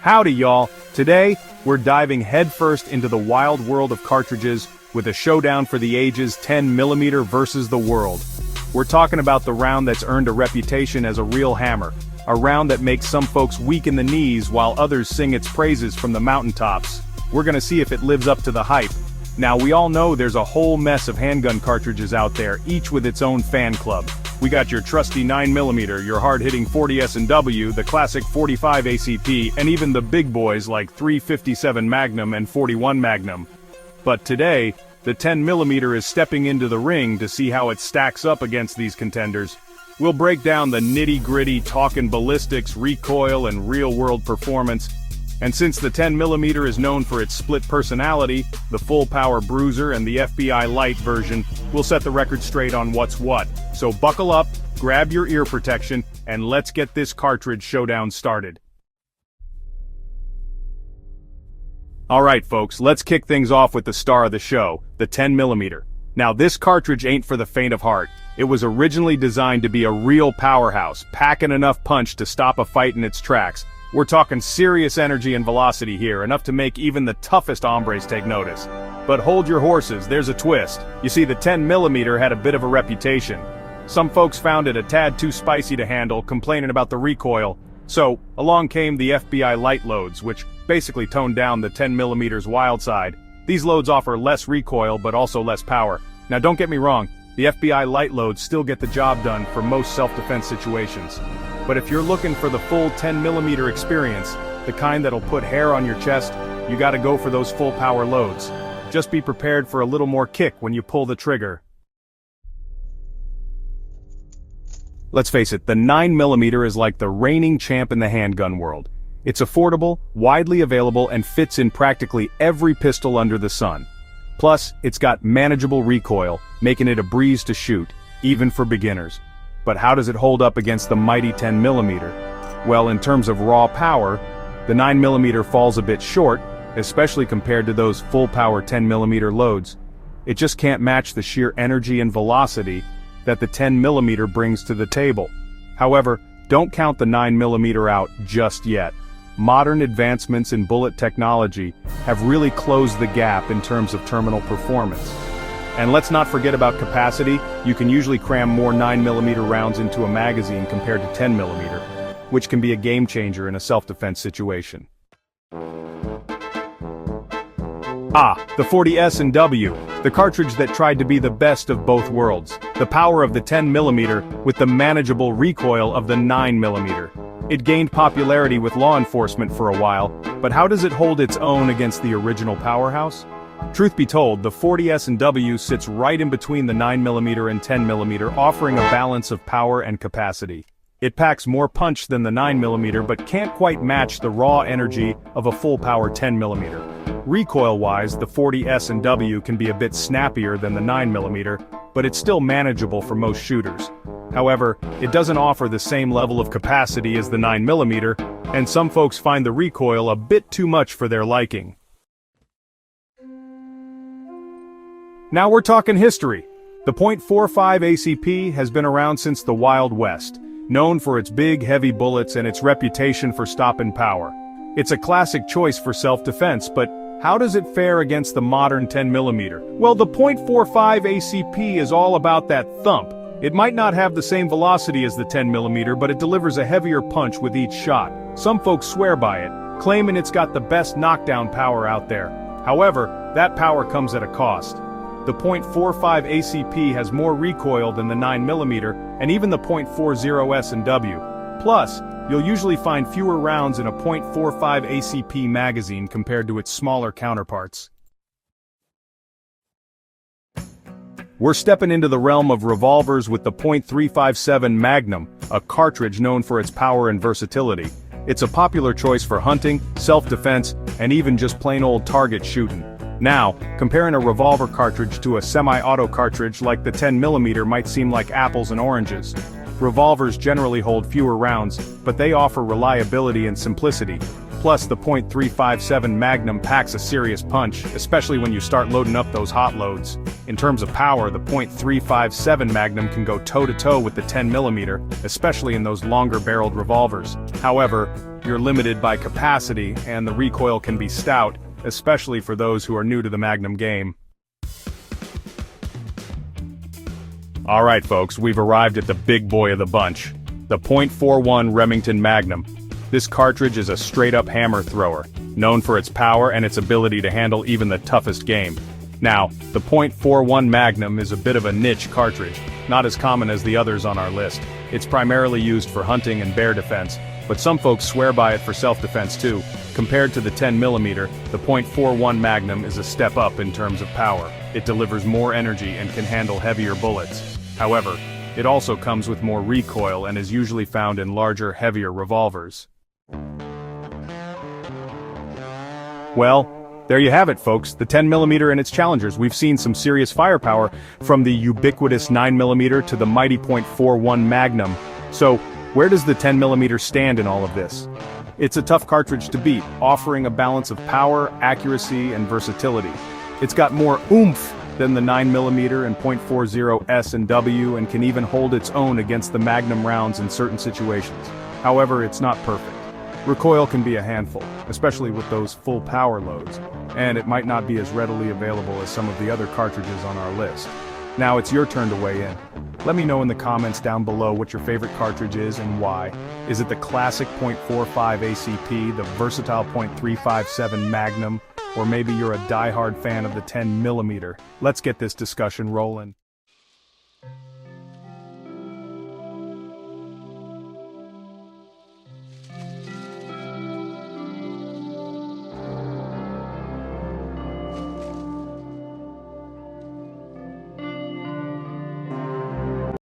Howdy y'all, today, we're diving headfirst into the wild world of cartridges with a showdown for the ages 10mm versus the world. We're talking about the round that's earned a reputation as a real hammer, a round that makes some folks weak in the knees while others sing its praises from the mountaintops. We're gonna see if it lives up to the hype. Now we all know there's a whole mess of handgun cartridges out there, each with its own fan club. We got your trusty 9mm, your hard-hitting 40S&W, the classic 45 ACP, and even the big boys like 357 Magnum and 41 Magnum. But today, the 10mm is stepping into the ring to see how it stacks up against these contenders. We'll break down the nitty-gritty, talkin' ballistics, recoil, and real-world performance. And since the 10mm is known for its split personality, the full-power bruiser and the FBI light version, we'll set the record straight on what's what. So buckle up, grab your ear protection, and let's get this cartridge showdown started. Alright folks, let's kick things off with the star of the show, the 10mm. Now this cartridge ain't for the faint of heart. It was originally designed to be a real powerhouse, packing enough punch to stop a fight in its tracks. We're talking serious energy and velocity here, enough to make even the toughest hombres take notice. But hold your horses, there's a twist. You see, the 10mm had a bit of a reputation. Some folks found it a tad too spicy to handle, complaining about the recoil. So, along came the FBI light loads, which basically toned down the 10mm's wild side. These loads offer less recoil, but also less power. Now don't get me wrong, the FBI light loads still get the job done for most self-defense situations. But if you're looking for the full 10mm experience, the kind that'll put hair on your chest, you gotta go for those full power loads. Just be prepared for a little more kick when you pull the trigger. Let's face it, the 9mm is like the reigning champ in the handgun world. It's affordable, widely available, and fits in practically every pistol under the sun. Plus, it's got manageable recoil, making it a breeze to shoot, even for beginners. But how does it hold up against the mighty 10mm? Well, in terms of raw power, the 9mm falls a bit short, especially compared to those full-power 10mm loads. It just can't match the sheer energy and velocity that the 10mm brings to the table. However, don't count the 9mm out just yet. Modern advancements in bullet technology have really closed the gap in terms of terminal performance. And let's not forget about capacity. You can usually cram more 9mm rounds into a magazine compared to 10mm, which can be a game changer in a self-defense situation. The 40S&W, the cartridge that tried to be the best of both worlds. The power of the 10mm with the manageable recoil of the 9mm. It gained popularity with law enforcement for a while, but how does it hold its own against the original powerhouse? Truth be told, the 40S&W sits right in between the 9mm and 10mm, offering a balance of power and capacity. It packs more punch than the 9mm but can't quite match the raw energy of a full-power 10mm. Recoil-wise, the 40S&W can be a bit snappier than the 9mm, but it's still manageable for most shooters. However, it doesn't offer the same level of capacity as the 9mm, and some folks find the recoil a bit too much for their liking. Now we're talking history. The .45 ACP has been around since the Wild West, known for its big, heavy bullets and its reputation for stopping power. It's a classic choice for self-defense, but how does it fare against the modern 10mm? Well, the .45 ACP is all about that thump. It might not have the same velocity as the 10mm, but it delivers a heavier punch with each shot. Some folks swear by it, claiming it's got the best knockdown power out there. However, that power comes at a cost. The .45 ACP has more recoil than the 9mm, and even the .40 S&W. Plus, you'll usually find fewer rounds in a .45 ACP magazine compared to its smaller counterparts. We're stepping into the realm of revolvers with the .357 Magnum, a cartridge known for its power and versatility. It's a popular choice for hunting, self-defense, and even just plain old target shooting. Now, comparing a revolver cartridge to a semi-auto cartridge like the 10mm might seem like apples and oranges. Revolvers generally hold fewer rounds, but they offer reliability and simplicity. Plus, the .357 Magnum packs a serious punch, especially when you start loading up those hot loads. In terms of power, the .357 Magnum can go toe-to-toe with the 10mm, especially in those longer-barreled revolvers. However, you're limited by capacity, and the recoil can be stout, especially for those who are new to the Magnum game. Alright folks, we've arrived at the big boy of the bunch, the .41 Remington Magnum. This cartridge is a straight-up hammer thrower, known for its power and its ability to handle even the toughest game. Now, the .41 Magnum is a bit of a niche cartridge, not as common as the others on our list. It's primarily used for hunting and bear defense, but some folks swear by it for self-defense too. Compared to the 10mm, the .41 Magnum is a step up in terms of power. It delivers more energy and can handle heavier bullets. However, it also comes with more recoil and is usually found in larger, heavier revolvers. Well, there you have it folks, the 10mm and its challengers. We've seen some serious firepower, from the ubiquitous 9mm to the mighty .41 Magnum. So, where does the 10mm stand in all of this? It's a tough cartridge to beat, offering a balance of power, accuracy, and versatility. It's got more oomph than the 9mm and .40 S and W, and can even hold its own against the Magnum rounds in certain situations. However, it's not perfect. Recoil can be a handful, especially with those full power loads, and it might not be as readily available as some of the other cartridges on our list. Now it's your turn to weigh in. Let me know in the comments down below what your favorite cartridge is and why. Is it the classic .45 ACP, the versatile .357 Magnum, or maybe you're a die-hard fan of the 10mm? Let's get this discussion rolling.